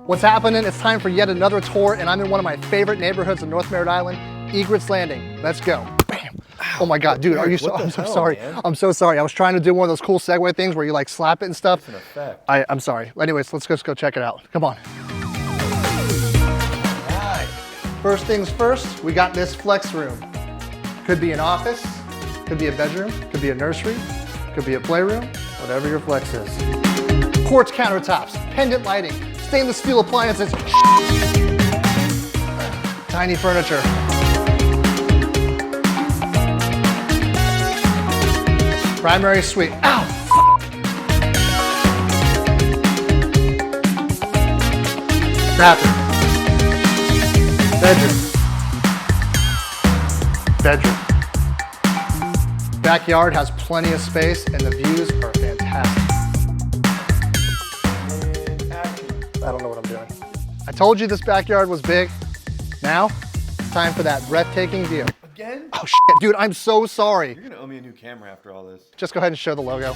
What's happening? It's time for yet another tour, and I'm in one of my favorite neighborhoods in North Merritt Island, Egret's Landing. Let's go. Bam. Oh my God, dude, are you so, I'm so sorry. Man? I'm so sorry. I was trying to do one of those cool Segway things where you like slap it and stuff. It's an effect. I'm sorry. Anyways, let's just go check it out. Come on. Nice. First things first, we got this flex room. Could be an office, could be a bedroom, could be a nursery, could be a playroom, whatever your flex is. Quartz countertops, pendant lighting, stainless steel appliances, tiny furniture. Primary suite. Ow! Bathroom. Bedroom. Bedroom. Backyard has plenty of space and the views are fantastic. I don't know what I'm doing. I told you this backyard was big. Now, time for that breathtaking view. Again? Oh shit, dude, I'm so sorry. You're gonna owe me a new camera after all this. Just go ahead and show the logo.